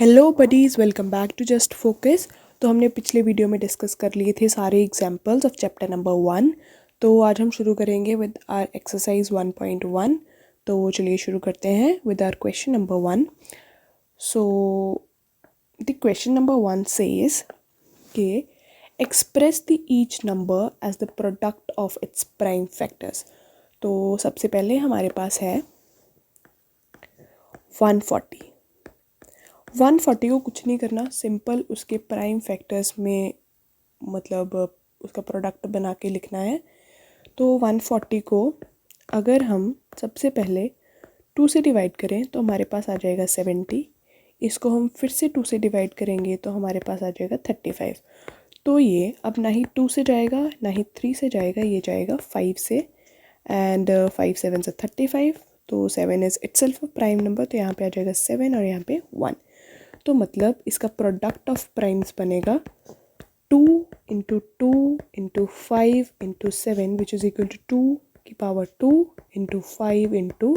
Hello buddies, welcome back to Just Focus. तो हमने पिछले वीडियो में डिस्कस कर लिए थे सारे एग्जांपल्स ऑफ चैप्टर नंबर 1। तो आज हम शुरू करेंगे विद आर एक्सरसाइज 1.1। तो चलिए शुरू करते हैं with our question number 1। So the question number 1 says के express the each number as the product of its prime factors. तो सबसे पहले हमारे पास है 140। 140 को कुछ नहीं करना, सिंपल उसके प्राइम फैक्टर्स में मतलब उसका प्रोडक्ट बना के लिखना है। तो 140 को अगर हम सबसे पहले 2 से डिवाइड करें तो हमारे पास आ जाएगा 70। इसको हम फिर से 2 से डिवाइड करेंगे तो हमारे पास आ जाएगा 35। तो ये अब ना ही 2 से जाएगा ना ही 3 से जाएगा, ये जाएगा 5 से। एंड 5 7 से 35। तो 7 is itself a prime number, तो यहाँ पे आ जाएगा 7 और यहाँ पे 1। तो मतलब इसका प्रोडक्ट ऑफ प्राइम्स बनेगा 2 into 2 into 5 into 7 which is equal to 2 की पावर 2 इंटू 5 इंटू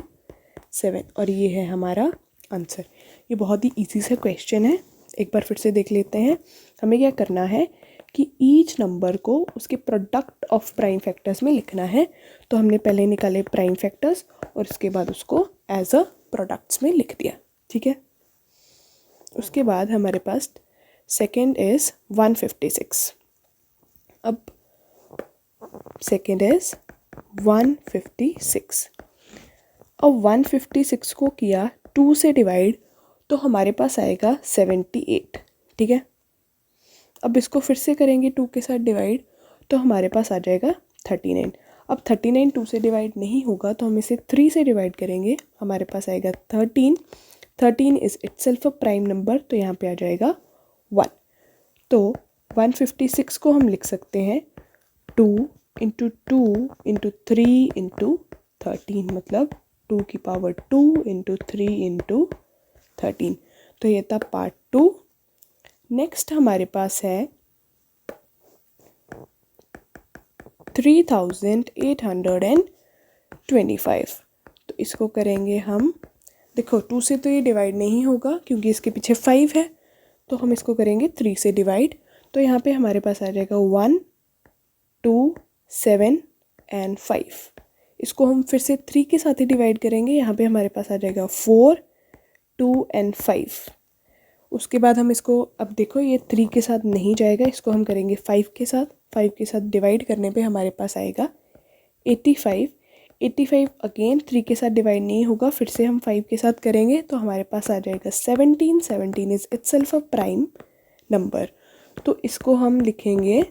7। और ये है हमारा आंसर। ये बहुत ही इजी सा क्वेश्चन है, एक बार फिर से देख लेते हैं। हमें क्या करना है कि ईच नंबर को उसके प्रोडक्ट ऑफ प्राइम फैक्टर्स में लिखना है। तो हमने पहले निकाले प्राइम फैक्टर्स और उसके बाद उसको एज अ प्रोडक्ट्स में लिख दिया, ठीक है। उसके बाद हमारे पास सेकेंड इज़ 156। अब सेकेंड इज़ 156। अब 156 को किया 2 से डिवाइड तो हमारे पास आएगा 78, ठीक है। अब इसको फिर से करेंगे 2 के साथ डिवाइड तो हमारे पास आ जाएगा 39। अब 39 2 से डिवाइड नहीं होगा तो हम इसे 3 से डिवाइड करेंगे, हमारे पास आएगा 13। 13 is itself a prime number, तो यहाँ पे आ जाएगा 1। तो 156 को हम लिख सकते हैं 2 इंटू 2 इंटू 3 इंटू 13, मतलब 2 की पावर 2 इंटू 3 इंटू 13। तो ये था पार्ट 2। नेक्स्ट हमारे पास है 3825। तो इसको करेंगे हम, देखो 2 से तो ये डिवाइड नहीं होगा क्योंकि इसके पीछे 5 है, तो हम इसको करेंगे 3 से डिवाइड। तो यहाँ पे हमारे पास आ जाएगा 1 2 7 एंड 5। इसको हम फिर से 3 के साथ ही डिवाइड करेंगे, यहाँ पे हमारे पास आ जाएगा 4 2 एंड 5। उसके बाद हम इसको, अब देखो ये 3 के साथ नहीं जाएगा, इसको हम करेंगे 5 के साथ। 5 के साथ डिवाइड करने पे हमारे पास आएगा 85। 85 अगेन 3 के साथ डिवाइड नहीं होगा, फिर से हम 5 के साथ करेंगे तो हमारे पास आ जाएगा 17। 17 is itself a prime number, तो इसको हम लिखेंगे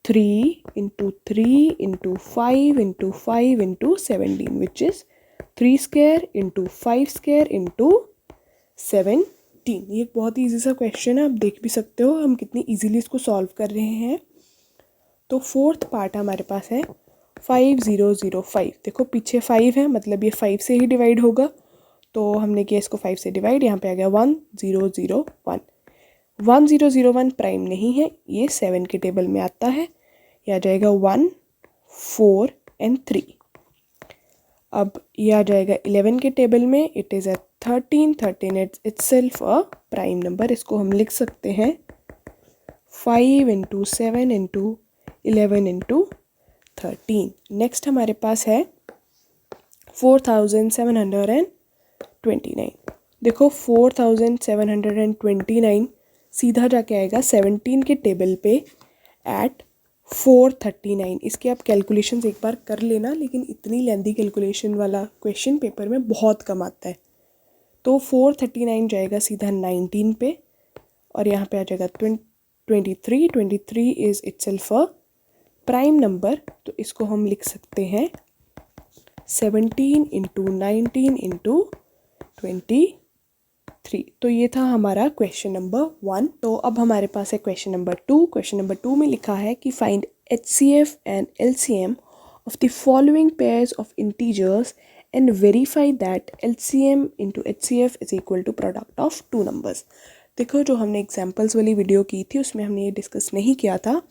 3 into 3 into 5 into 5 into 17 which is 3 square into 5 square into 17। ये बहुत ही ईजी सा क्वेश्चन है, आप देख भी सकते हो हम कितनी इजीली इसको सॉल्व कर रहे हैं। तो फोर्थ पार्ट हमारे पास है 5005। देखो पीछे 5 है, मतलब ये 5 से ही डिवाइड होगा, तो हमने किया इसको 5 से डिवाइड, यहाँ पे आ गया 1001। 1001 प्राइम नहीं है, ये 7 के टेबल में आता है, यह आ जाएगा 1 4 एंड 3। अब ये आ जाएगा 11 के टेबल में, it is a 13। 13 itself a prime number, इसको हम लिख सकते हैं 5 इंटू 7 इंटू 11 इंटू 13। नेक्स्ट हमारे पास है 4729। देखो 4729 सीधा जाके आएगा 17 के टेबल पे एट 439। इसके आप कैलकुलेशंस एक बार कर लेना, लेकिन इतनी लेंदी कैलकुलेशन वाला क्वेश्चन पेपर में बहुत कम आता है। तो 439 जाएगा सीधा 19 पे और यहाँ पे आ जाएगा 23। 23 is itself a prime number, तो इसको हम लिख सकते हैं 17 इंटू 19 इंटू 23। तो ये था हमारा क्वेश्चन नंबर 1। तो अब हमारे पास है क्वेश्चन नंबर 2। क्वेश्चन नंबर 2 में लिखा है कि find HCF and LCM of the following pairs of integers and verify that LCM into HCF is equal to product of two numbers। देखो जो हमने एग्जाम्पल्स वाली वीडियो की थी उसमें हमने ये डिस्कस नहीं किया था,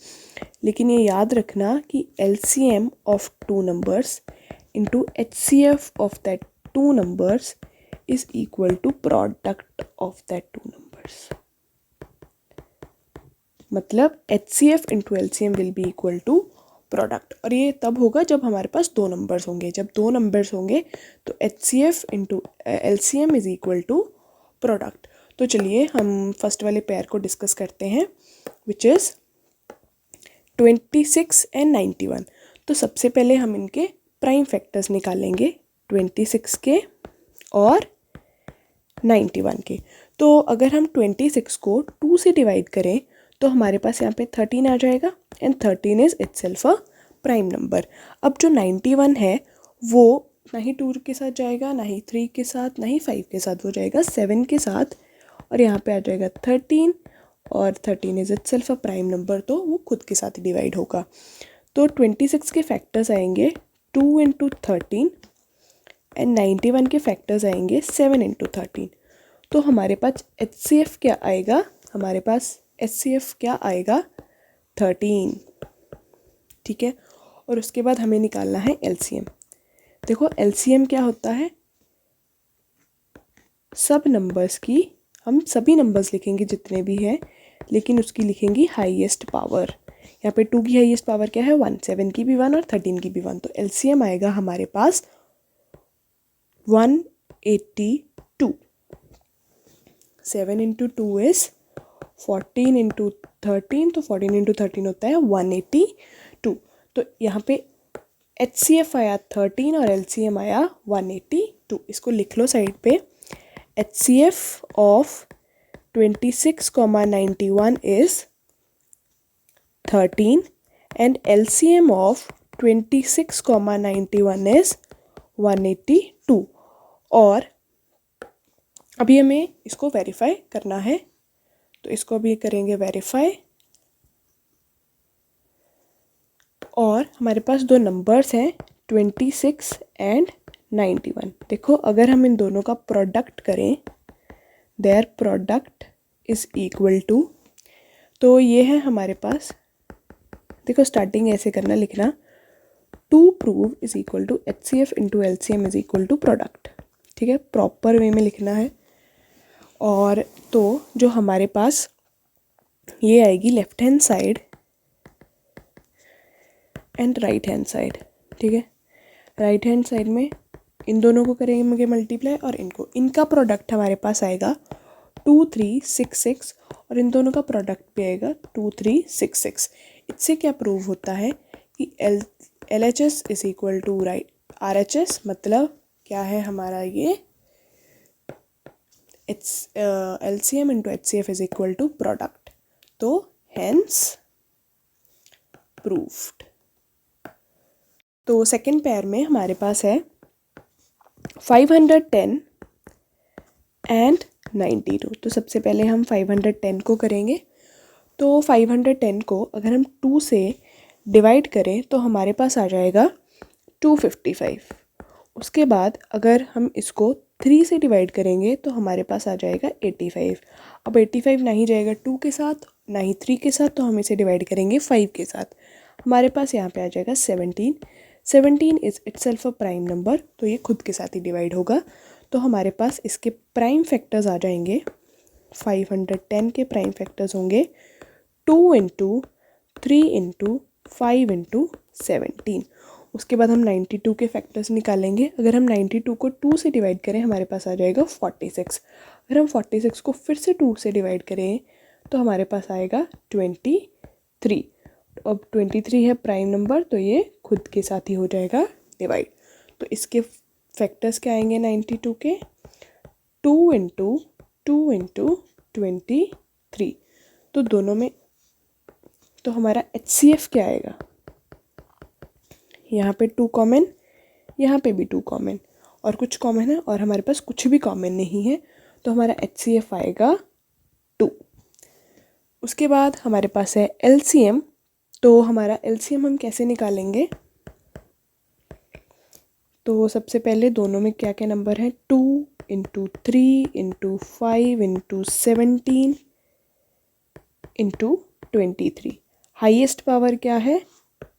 लेकिन ये याद रखना कि LCM of two numbers into HCF of that two numbers is equal to product of that two numbers। Numbers, मतलब HCF into LCM will be equal to product. और ये तब होगा जब हमारे पास दो नंबर्स होंगे। जब दो नंबर्स होंगे तो HCF into LCM is equal to product. तो चलिए हम फर्स्ट वाले पेयर को डिस्कस करते हैं, विच इज़ 26 एंड 91। तो सबसे पहले हम इनके प्राइम फैक्टर्स निकालेंगे, 26 के और 91 के। तो अगर हम 26 को 2 से डिवाइड करें तो हमारे पास यहाँ पे 13 आ जाएगा, and 13 is itself a prime number. अब जो 91 है वो ना ही 2 के साथ जाएगा, ना ही 3 के साथ, ना ही 5 के साथ, वो जाएगा 7 के साथ, और यहाँ पे आ जाएगा 13, और 13 is itself a prime number, तो वो खुद के साथ ही डिवाइड होगा। तो 26 के फैक्टर्स आएंगे 2 इंटू 13, एंड 91 के फैक्टर्स आएंगे 7 इंटू 13। तो हमारे पास HCF क्या आएगा, हमारे पास HCF क्या आएगा, 13। ठीक है, और उसके बाद हमें निकालना है LCM। देखो LCM क्या होता है, सब नंबर्स की, हम सभी नंबर्स लिखेंगे जितने भी हैं, लेकिन उसकी लिखेंगी हाईएस्ट पावर। यहाँ पे 2 की हाईएस्ट पावर क्या है 1, 7 की भी 1 और 13 की भी 1। तो LCM आएगा हमारे पास 182। 7 इंटू 2 इज 14 इंटू 13, तो 14 इंटू 13 होता है 182। तो यहाँ पे HCF आया 13 और LCM आया 182। इसको लिख लो साइड पे। HCF of 26,91 is 13 and LCM of 26,91 is 182। और अभी हमें इसको वेरीफाई करना है, तो इसको भी करेंगे वेरीफाई। और हमारे पास दो नंबर्स हैं 26 एंड 91। देखो अगर हम इन दोनों का प्रोडक्ट करें, their product is equal to, तो ये है हमारे पास, देखो स्टार्टिंग ऐसे करना, लिखना to prove is equal to HCF into LCM is equal to product. ठीक है, प्रॉपर वे में लिखना है। और तो जो हमारे पास ये आएगी left hand side and right hand side. ठीक है, राइट हैंड साइड में इन दोनों को करेंगे मल्टीप्लाई, और इनका प्रोडक्ट हमारे पास आएगा 2366, और इन दोनों का प्रोडक्ट भी आएगा 2366। इससे क्या प्रूव होता है कि LHS is equal to RHS, मतलब क्या है हमारा ये LCM into HCF is equal to product. तो हेंस प्रूव्ड। तो सेकेंड पेयर में हमारे पास है 510 एंड 92। तो सबसे पहले हम 510 को करेंगे। तो 510 को अगर हम 2 से डिवाइड करें तो हमारे पास आ जाएगा 255। उसके बाद अगर हम इसको 3 से डिवाइड करेंगे तो हमारे पास आ जाएगा 85। अब 85 ना ही जाएगा 2 के साथ, ना ही 3 के साथ, तो हम इसे डिवाइड करेंगे 5 के साथ। हमारे पास यहाँ पे आ जाएगा 17। 17 is itself a prime number, तो ये खुद के साथ ही डिवाइड होगा। तो हमारे पास इसके प्राइम फैक्टर्स आ जाएंगे, 510 के प्राइम फैक्टर्स होंगे 2 इंटू 3 इंटू 5 इंटू 17। उसके बाद हम 92 के फैक्टर्स निकालेंगे। अगर हम 92 को 2 से डिवाइड करें हमारे पास आ जाएगा 46। अगर हम 46 को फिर से 2 से डिवाइड करें तो हमारे पास आएगा 23। अब 23 है प्राइम नंबर, तो ये खुद के साथ ही हो जाएगा डिवाइड। तो इसके फैक्टर्स क्या आएंगे 92 के, 2 इंटू 2 इंटू 23। तो दोनों में, तो हमारा HCF क्या आएगा, यहाँ पे 2 कॉमन, यहाँ पे भी 2 कॉमन, और कुछ कॉमन है, और हमारे पास कुछ भी कॉमन नहीं है, तो हमारा HCF आएगा 2। उसके बाद हमारे पास है LCM। तो हमारा LCM हम कैसे निकालेंगे, तो सबसे पहले दोनों में क्या क्या नंबर है, 2 into 3 into 5 into 17 into 23। Highest power क्या है,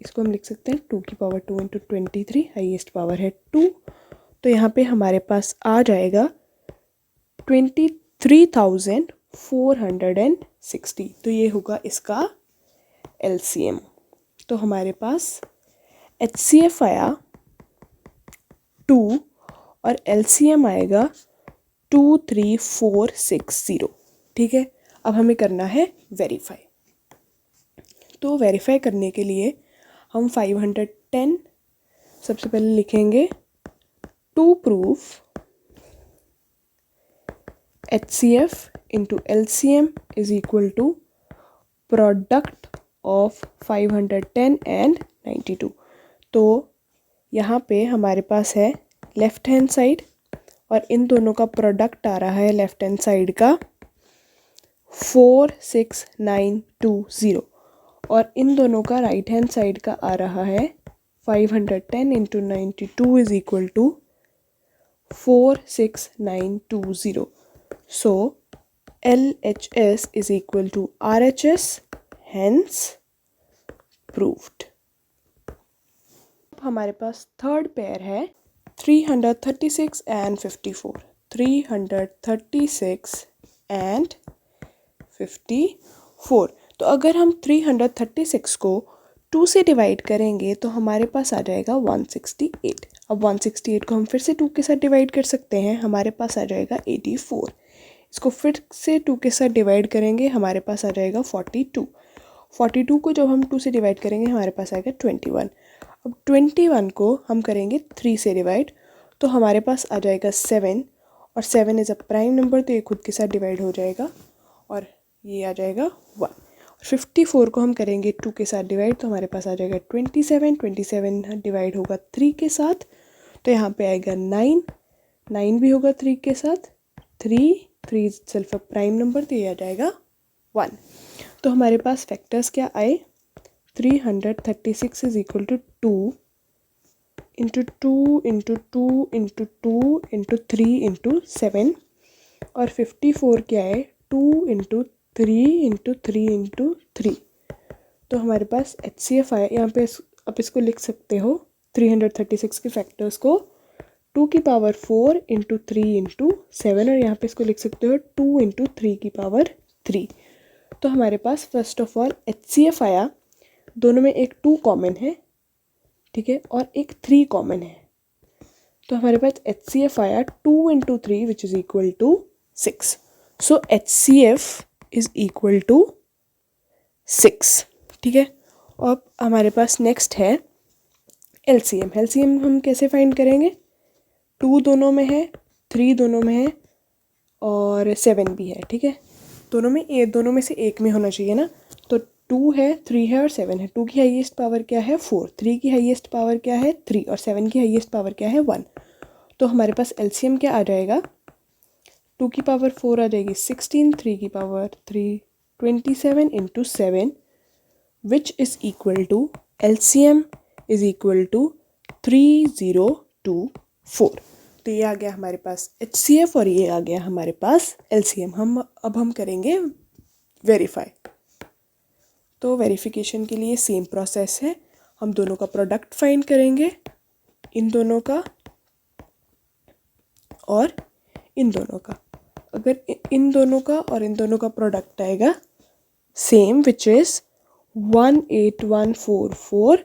इसको हम लिख सकते हैं 2 की पावर 2 इंटू 23, हाइएस्ट पावर है 2। तो यहाँ पे हमारे पास आ जाएगा 460। तो ये होगा इसका LCM। तो हमारे पास HCF आया 2 और LCM आएगा 23460। ठीक है, अब हमें करना है वेरीफाई। तो वेरीफाई करने के लिए हम 510 सबसे पहले लिखेंगे to proof HCF into LCM is equal to product of 510 and 92। तो यहाँ पे हमारे पास है लेफ़्ट हैंड साइड और इन दोनों का प्रोडक्ट आ रहा है लेफ़्ट हैंड साइड का 46920 और इन दोनों का राइट हैंड साइड का आ रहा है 510 into 92 is equal to 46920। So LHS is equal to RHS, hence proved। हमारे पास थर्ड पेयर है 336 एंड 54। 336 एंड 54। तो अगर हम 336 को 2 से डिवाइड करेंगे तो हमारे पास आ जाएगा 168। अब 168 को हम फिर से 2 के साथ डिवाइड कर सकते हैं, हमारे पास आ जाएगा 84। इसको फिर से 2 के साथ डिवाइड करेंगे, हमारे पास आ जाएगा 42। 42 को जब हम 2 से डिवाइड करेंगे हमारे पास आएगा 21। अब 21 को हम करेंगे 3 से डिवाइड तो हमारे पास आ जाएगा 7 और 7 इज़ अ प्राइम नंबर तो ये खुद के साथ डिवाइड हो जाएगा और ये आ जाएगा 1। 54 को हम करेंगे 2 के साथ डिवाइड तो हमारे पास आ जाएगा 27। 27 डिवाइड होगा 3 के साथ तो यहाँ पे आएगा 9। 9 भी होगा 3 के साथ, 3 सेल्फ प्राइम नंबर तो ये आ जाएगा 1। तो हमारे पास फैक्टर्स क्या आए 336 is equal to 2 into 2 into 2 into 2 into 3 into 7 और 54 क्या है 2 इंटू 3 इंटू 3 इंटू 3। तो हमारे पास HCF आया। यहाँ पे आप इसको लिख सकते हो 336 के फैक्टर्स को 2 की पावर 4 इंटू 3 इंटू 7 और यहाँ पे इसको लिख सकते हो 2 इंटू 3 की पावर 3। तो हमारे पास फर्स्ट ऑफ ऑल HCF आया, दोनों में एक 2 कॉमन है, ठीक है, और एक 3 कॉमन है। तो हमारे पास HCF आया 2 into 3 which is equal to 6। So HCF is equal to 6। ठीक है, अब हमारे पास नेक्स्ट है LCM। LCM हम कैसे फाइंड करेंगे 2 दोनों में है, 3 दोनों में है और 7 भी है। ठीक है, दोनों में से एक में होना चाहिए ना। तो 2 है, 3 है और 7 है। 2 की हाईएस्ट पावर क्या है 4, 3 की हाईएस्ट पावर क्या है 3 और 7 की हाईएस्ट पावर क्या है 1। तो हमारे पास LCM क्या आ जाएगा 2 की पावर 4 आ जाएगी 16, 3 की power 3 27 into 7 which is equal to LCM is equal to 3024। तो ये आ गया हमारे पास HCF और ये आ गया हमारे पास LCM। अब हम करेंगे वेरीफाई। तो वेरिफिकेशन के लिए सेम प्रोसेस है, हम दोनों का प्रोडक्ट फाइंड करेंगे, इन दोनों का और इन दोनों का। अगर इन दोनों का और इन दोनों का प्रोडक्ट आएगा सेम विच इज़ 18144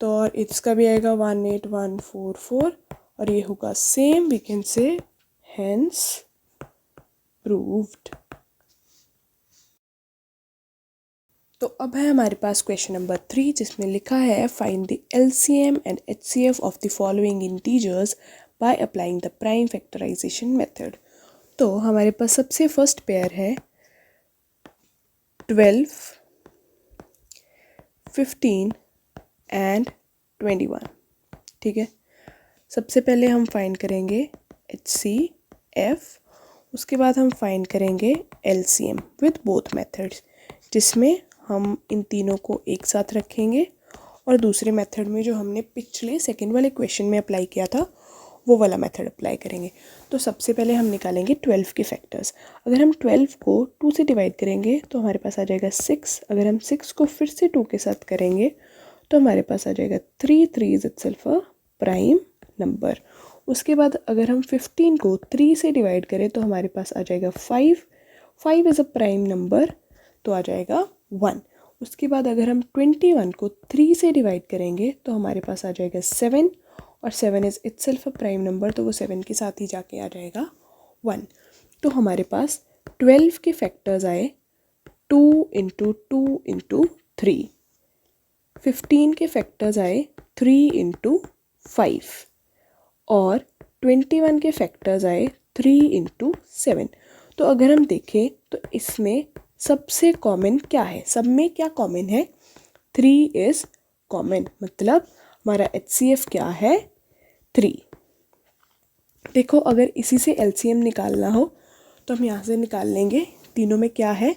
तो और इसका भी आएगा 18144 और ये होगा same, we can say hence proved. तो अब है हमारे पास क्वेश्चन नंबर 3 जिसमें लिखा है find the LCM and HCF of the following integers by applying the prime factorisation method. तो हमारे पास सबसे फर्स्ट पेयर है 12, 15 एंड 21। ठीक है, सबसे पहले हम फाइंड करेंगे HCF, उसके बाद हम फाइंड करेंगे LCM विद बोथ मेथड्स, जिसमें हम इन तीनों को एक साथ रखेंगे और दूसरे मेथड में जो हमने पिछले सेकंड वाले क्वेश्चन में अप्लाई किया था वो वाला मेथड अप्लाई करेंगे। तो सबसे पहले हम निकालेंगे 12 के फैक्टर्स। अगर हम 12 को 2 से डिवाइड करेंगे तो हमारे पास आ जाएगा 6। अगर हम 6 को फिर से 2 के साथ करेंगे तो हमारे पास आ जाएगा 3। 3 is itself a prime number. उसके बाद अगर हम 15 को 3 से डिवाइड करें तो हमारे पास आ जाएगा 5। 5 इज़ अ प्राइम नंबर, तो आ जाएगा 1। उसके बाद अगर हम 21 को 3 से डिवाइड करेंगे तो हमारे पास आ जाएगा 7, और 7 is itself a prime number, तो वो 7 के साथ ही जाके आ जाएगा 1। तो हमारे पास 12 के फैक्टर्स आए 2 इंटू 2 इंटू 3, 15 के फैक्टर्स आए 3 इंटू 5, और 21 के फैक्टर्स आए 3 इंटू 7। तो अगर हम देखें तो इसमें सबसे कॉमन क्या है, सब में क्या कॉमन है, 3 इज़ कॉमन, मतलब हमारा HCF क्या है, 3। देखो अगर इसी से LCM निकालना हो तो हम यहाँ से निकाल लेंगे। तीनों में क्या है,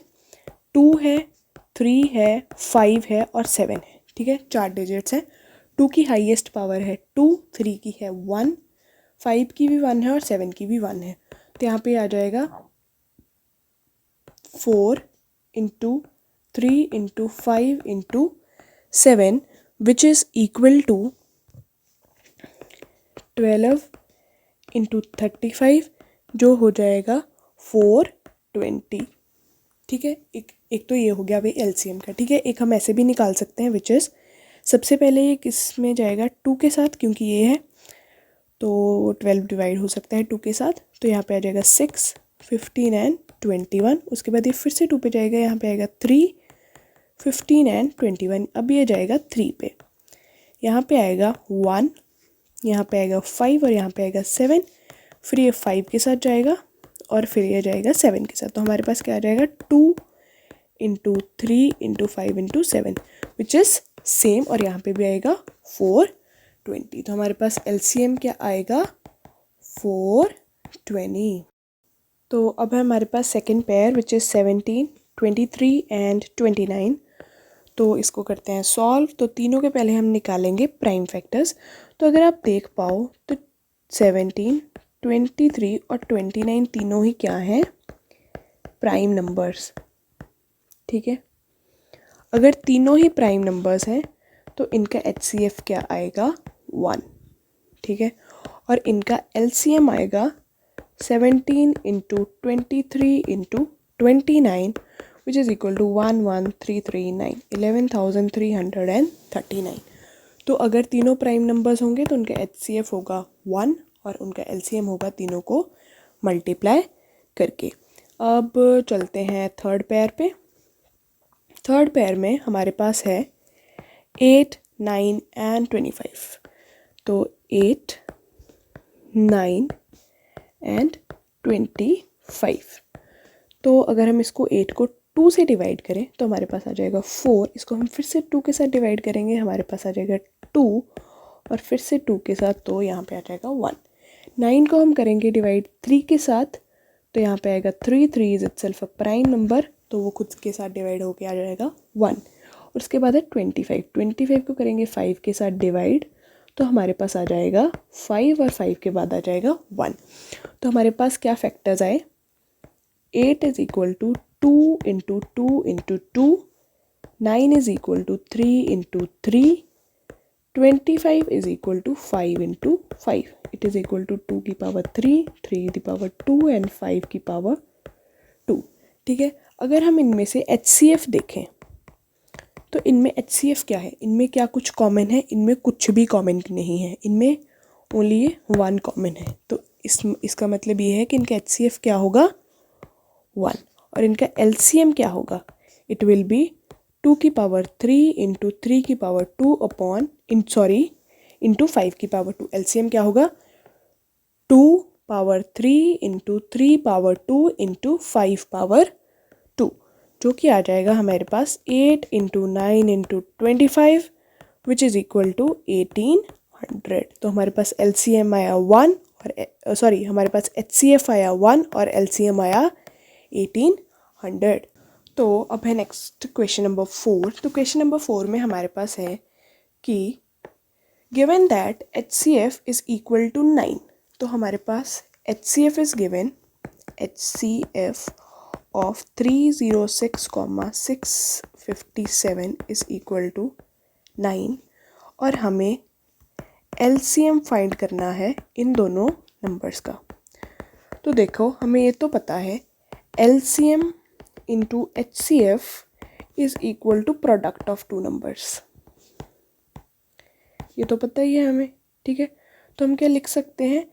2 है, 3 है, 5 है और 7 है, ठीक है, 4 डिजिट्स हैं। 2 की हाईएस्ट पावर है 2, 3 की है 1, 5 की भी 1 है और 7 की भी 1 है। तो यहाँ पे आ जाएगा 4 into 3 into 5 into 7 which is equal to 12 into 35, जो हो जाएगा 420। ठीक है, एक तो ये हो गया भाई LCM का। ठीक है, एक हम ऐसे भी निकाल सकते हैं विच इज़, सबसे पहले ये किस में जाएगा, 2 के साथ, क्योंकि ये है तो 12 डिवाइड हो सकता है 2 के साथ, तो यहाँ पे आ जाएगा 6, 15 एंड 21। उसके बाद ये फिर से 2 पे जाएगा, यहाँ पे आएगा 3, 15 एंड 21। अब ये जाएगा 3 पे, यहाँ पे आएगा 1, यहाँ पे आएगा 5 और यहाँ पे आएगा 7, फिर ये 5 के साथ जाएगा और फिर ये जाएगा 7 के साथ। तो हमारे पास क्या आ जाएगा, 2 into 3 into 5 into 7 which is same, और यहाँ पे भी आएगा 420। तो हमारे पास LCM क्या आएगा, 420। तो अब है हमारे पास second pair which is 17, 23 and 29। तो इसको करते हैं सॉल्व। तो तीनों के पहले हम निकालेंगे प्राइम फैक्टर्स। तो अगर आप देख पाओ तो 17, 23 और 29 तीनों ही क्या हैं, प्राइम नंबर्स। ठीक है, अगर तीनों ही प्राइम नंबर्स हैं तो इनका HCF क्या आएगा, 1। ठीक है, और इनका LCM आएगा 17 into 23 into 29 which is equal to 11339, 11,339। तो अगर तीनों प्राइम नंबर्स होंगे तो उनका HCF होगा 1 और उनका LCM होगा तीनों को मल्टीप्लाई करके। अब चलते हैं थर्ड पेयर पे। थर्ड पेयर में हमारे पास है 8, 9 एंड 25। तो 8, 9 एंड 25। तो अगर हम इसको 8 को 2 से डिवाइड करें तो हमारे पास आ जाएगा 4। इसको हम फिर से 2 के साथ डिवाइड करेंगे, हमारे पास आ जाएगा 2 और फिर से 2 के साथ, तो यहाँ पे आ जाएगा 1। 9 को हम करेंगे डिवाइड 3 के साथ, तो यहाँ पे आएगा 3, 3 is itself a prime number, तो वो खुद के साथ डिवाइड होके आ जाएगा 1। और उसके बाद है 25। 25 को करेंगे 5 के साथ डिवाइड, तो हमारे पास आ जाएगा 5 और 5 के बाद आ जाएगा 1। तो हमारे पास क्या फैक्टर्स आए, 8 is equal to 2 into 2 into 2, 9 is equal to 3 into 3, 25 is equal to 5 into 5। It is equal to 2 की पावर 3, 3 की पावर 2 एंड 5 की पावर 2। ठीक है, अगर हम इनमें से HCF देखें तो इनमें HCF क्या है, इनमें क्या कुछ कॉमन है, इनमें कुछ भी कॉमन नहीं है, इनमें ओनली ये 1 कॉमन है। तो इसका मतलब ये है कि इनका HCF क्या होगा, 1, और इनका LCM क्या होगा, इट विल बी 2 की पावर 3 इंटू 3 की पावर 2 अपॉन इंटू 5 की पावर 2। LCM क्या होगा, 2 power 3 into 3 power 2 into 5 power 2, जो कि आ जाएगा हमारे पास 8 into 9 into 25 which is equal to 1800। तो हमारे पास LCM आया 1 और हमारे पास HCF आया 1 और LCM आया 1800। तो अब है नेक्स्ट क्वेश्चन नंबर 4। तो क्वेश्चन नंबर 4 में हमारे पास है कि given that HCF is equal to 9। तो हमारे पास HCF is given, HCF of 306,657 is equal to 9, और हमें LCM फाइंड करना है इन दोनों नंबर्स का। तो देखो हमें ये तो पता है LCM into HCF is equal to product of two numbers. ये तो पता ही है हमें, ठीक है. तो हम क्या लिख सकते हैं,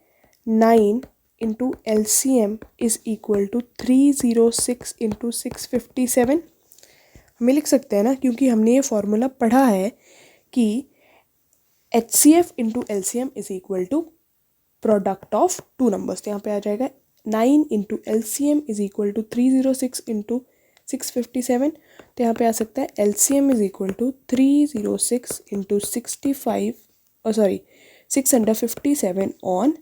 9 into LCM is equal to 306 into 657. हमें लिख सकते हैं ना, क्योंकि हमने ये फॉर्मूला पढ़ा है कि HCF into LCM is equal to product of two numbers. तो यहाँ पे आ जाएगा 9 into LCM is equal to 306 into 657. तो यहाँ पे आ सकता है LCM is equal to 306 into 657 on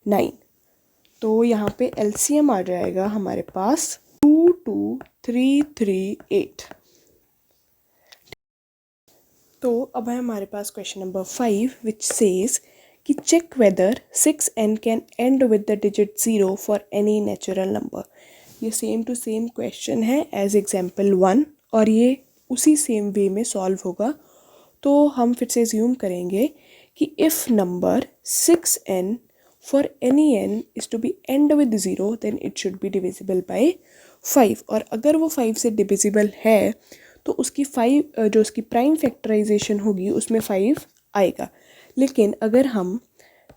9. तो यहाँ पे LCM आ जाएगा हमारे पास 22338. तो अब है हमारे पास क्वेश्चन नंबर 5 विच सेज कि check whether 6n can end with the digit 0 for any natural number. ये सेम टू सेम क्वेश्चन है एज एग्जाम्पल 1 और ये उसी सेम वे में सॉल्व होगा. तो हम फिर से ज्यूम करेंगे कि if number 6n for any n is to be end with 0 then it should be divisible by 5. और अगर वो 5 से डिविजिबल है तो उसकी 5 जो उसकी प्राइम फैक्टराइजेशन होगी उसमें 5 आएगा. लेकिन अगर हम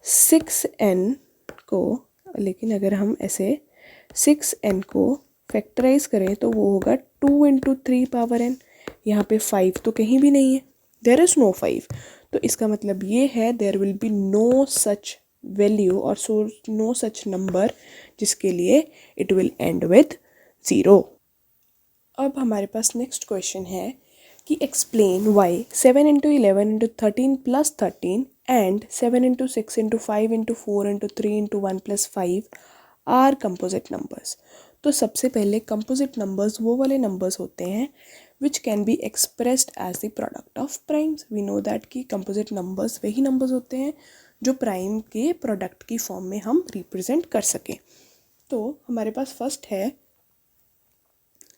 6n को फैक्टराइज करें तो वो होगा 2 इंटू 3 पावर n. यहाँ पे 5 तो कहीं भी नहीं है, देयर इज़ नो 5. तो इसका मतलब ये है there will be no such value और नो सच नंबर जिसके लिए इट विल एंड विद 0. अब हमारे पास नेक्स्ट क्वेश्चन है कि explain why 7 into 11 into 13 plus 13 and 7 into 6 into 5 into 4 into 3 into 1 plus 5 are composite numbers. तो सबसे पहले कंपोजिट नंबर्स वो वाले नंबर्स होते हैं which can be expressed as the product of primes. We know that कि कंपोजिट नंबर्स वही numbers होते हैं जो प्राइम के प्रोडक्ट की फॉर्म में हम रिप्रेजेंट कर सकें. तो हमारे पास फर्स्ट है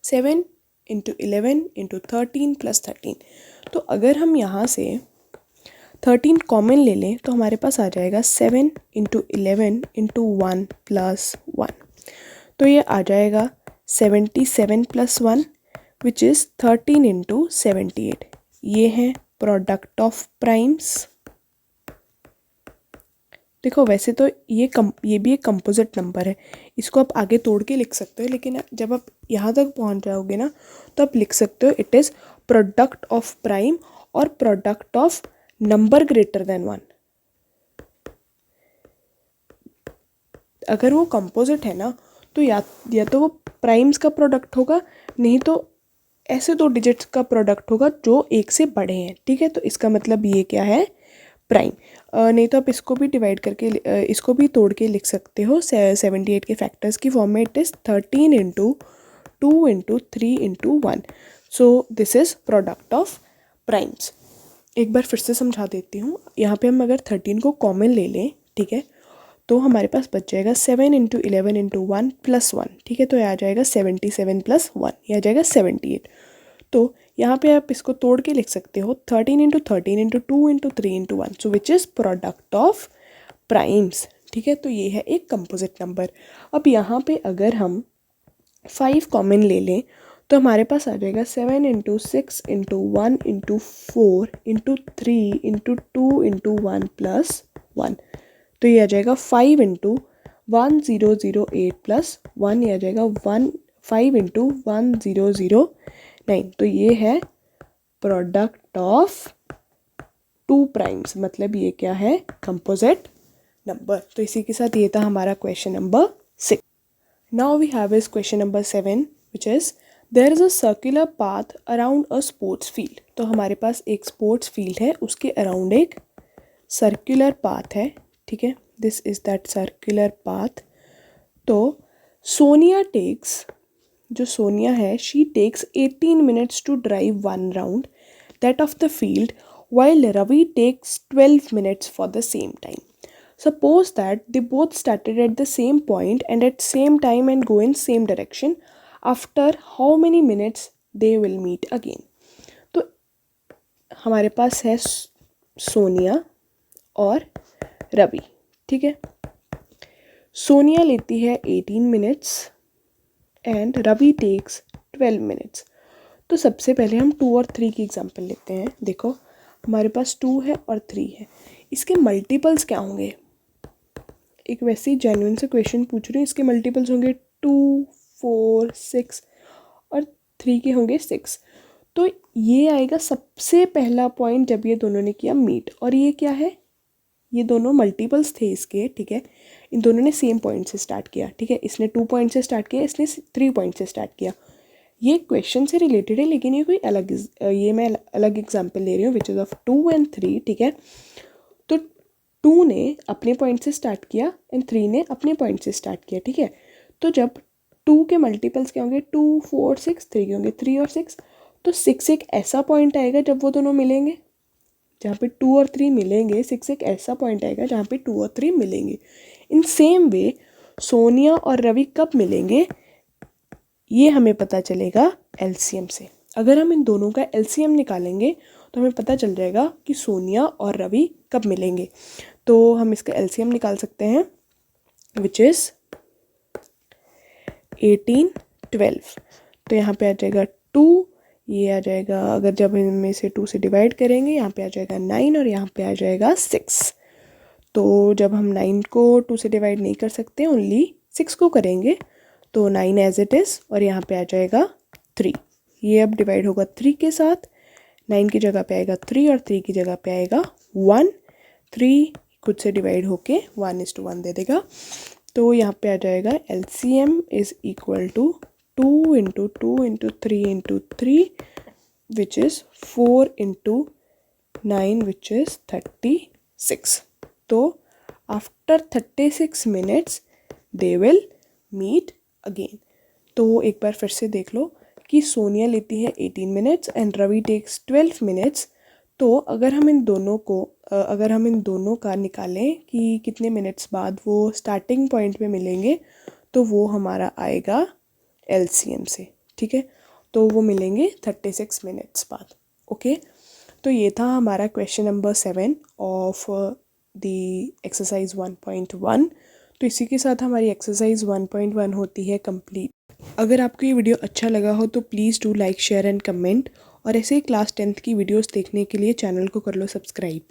7 इंटू 11 इंटू 13 प्लस 13. तो अगर हम यहाँ से 13 कॉमन ले लें तो हमारे पास आ जाएगा 7 इंटू 11 इंटू 1 प्लस 1. तो ये आ जाएगा 77 प्लस 1 विच इज़ 13 इंटू 78. ये है प्रोडक्ट ऑफ प्राइम्स. देखो वैसे तो ये भी एक कंपोजिट नंबर है, इसको आप आगे तोड़ के लिख सकते हो, लेकिन जब आप यहाँ तक पहुँच जाओगे ना तो आप लिख सकते हो it is product of prime और product of number greater than 1. अगर वो कंपोजिट है ना तो या तो वो प्राइम्स का प्रोडक्ट होगा, नहीं तो ऐसे दो डिजिट्स का प्रोडक्ट होगा जो एक से बड़े हैं. ठीक है, तो इसका मतलब ये क्या है, प्राइम. नहीं तो आप इसको भी डिवाइड करके इसको भी तोड़ के लिख सकते हो 78 के फैक्टर्स की फॉर्म में. It is 13 into 2 into 3 into 1. So this is product of primes. एक बार फिर से समझा देती हूँ. यहाँ पे हम अगर 13 को कॉमन ले लें, ठीक है, तो हमारे पास बच जाएगा 7 इंटू 11 इंटू 1 प्लस 1. ठीक है, तो यह आ जाएगा 77 प्लस 1, यह आ जाएगा 78. तो यहाँ पे आप इसको तोड़ के लिख सकते हो 13 into 13 into 2 into 3 into 1. So which is product of primes. ठीक है, तो ये है एक कंपोजिट नंबर. अब यहाँ पे अगर हम 5 कॉमन ले लें तो हमारे पास आ जाएगा 7 into 6 into 1 into 4 into 3 into 2 into 1 plus 1. तो ये आ जाएगा 5 इंटू 1008 प्लस 1, ये आ जाएगा 5 इंटू 1009. तो ये है प्रोडक्ट ऑफ टू प्राइम्स, मतलब ये क्या है, कंपोजिट नंबर. तो इसी के साथ ये था हमारा question number 6. Now we have is question number 7 which is there is a circular path around a sports field. तो हमारे पास एक स्पोर्ट्स फील्ड है, उसके अराउंड एक सर्कुलर पाथ है. ठीक है, this is that circular path. तो सोनिया है, she takes 18 minutes to drive 1 round that of the field while Ravi takes 12 minutes for the same time. Suppose that they both started at the same point and at same time and go in same direction. After how many minutes they will meet again? तो हमारे पास है सोनिया और रवि. ठीक है, सोनिया लेती है 18 minutes and Ravi takes 12 minutes. तो सबसे पहले हम 2 और 3 की एग्जांपल लेते हैं। देखो हमारे पास 2 है और 3 है, इसके मल्टीपल्स क्या होंगे? एक वैसे ही जेन्युइन से क्वेश्चन पूछ रही हूँ, इसके मल्टीपल्स होंगे 2, 4, 6 और 3 के होंगे 6। तो ये आएगा सबसे पहला पॉइंट जब ये दोनों ने किया मीट। और ये क्या है? ये दोनों मल्टीपल्स थे इसके, ठीक है। इन दोनों ने सेम पॉइंट से स्टार्ट किया, ठीक है। इसने 2 पॉइंट से स्टार्ट किया, इसने 3 पॉइंट से स्टार्ट किया। ये क्वेश्चन से रिलेटेड है, लेकिन ये कोई अलग ये मैं अलग एग्जांपल ले रही हूँ, विच इज़ ऑफ 2 एंड 3, ठीक है। तो 2 ने अपने पॉइंट से स्टार्ट किया एंड 3 ने अपने पॉइंट से स्टार्ट किया, ठीक है। तो जब 2 के मल्टीपल्स क्या होंगे? 2, 4, 6, 3 के होंगे 3 और 6। तो 6 एक ऐसा पॉइंट आएगा जब वो दोनों मिलेंगे, जहाँ पे 2 और 3 मिलेंगे। 6 एक ऐसा पॉइंट आएगा जहाँ पे 2 और 3 मिलेंगे। इन सेम वे सोनिया और रवि कब मिलेंगे, ये हमें पता चलेगा एलसीएम से। अगर हम इन दोनों का एलसीएम निकालेंगे तो हमें पता चल जाएगा कि सोनिया और रवि कब मिलेंगे। तो हम इसका एलसीएम निकाल सकते हैं, विच इज़ 18, 12। तो यहाँ पे आ जाएगा 2, ये आ जाएगा, अगर जब इनमें से 2 से डिवाइड करेंगे यहाँ पे आ जाएगा 9 और यहाँ पे आ जाएगा 6। तो जब हम 9 को 2 से डिवाइड नहीं कर सकते, ओनली 6 को करेंगे, तो 9 एज इट इज़ और यहाँ पे आ जाएगा 3। ये अब डिवाइड होगा 3 के साथ, 9 की जगह पे आएगा 3 और 3 की जगह पे आएगा 1। 3 खुद से डिवाइड होके 1:1 दे देगा। तो यहाँ पे आ जाएगा LCM is equal to 2 into 2 into 3 into 3 which is 4 into 9 which is 36। तो after 36 minutes they will meet again. तो एक बार फिर से देख लो कि सोनिया लेती है 18 minutes and Ravi takes 12 minutes. तो अगर हम इन दोनों का निकालें कि कितने मिनट्स बाद वो स्टार्टिंग पॉइंट पे मिलेंगे, तो वो हमारा आएगा एलसीएम से, ठीक है। तो वो मिलेंगे 36 मिनट्स बाद। ओके, तो ये था हमारा question number 7 of the exercise 1.1। तो इसी के साथ हमारी एक्सरसाइज 1.1 होती है कंप्लीट। अगर आपको ये वीडियो अच्छा लगा हो तो please do like, share and comment. और ऐसे ही क्लास 10th की वीडियोस देखने के लिए चैनल को कर लो सब्सक्राइब।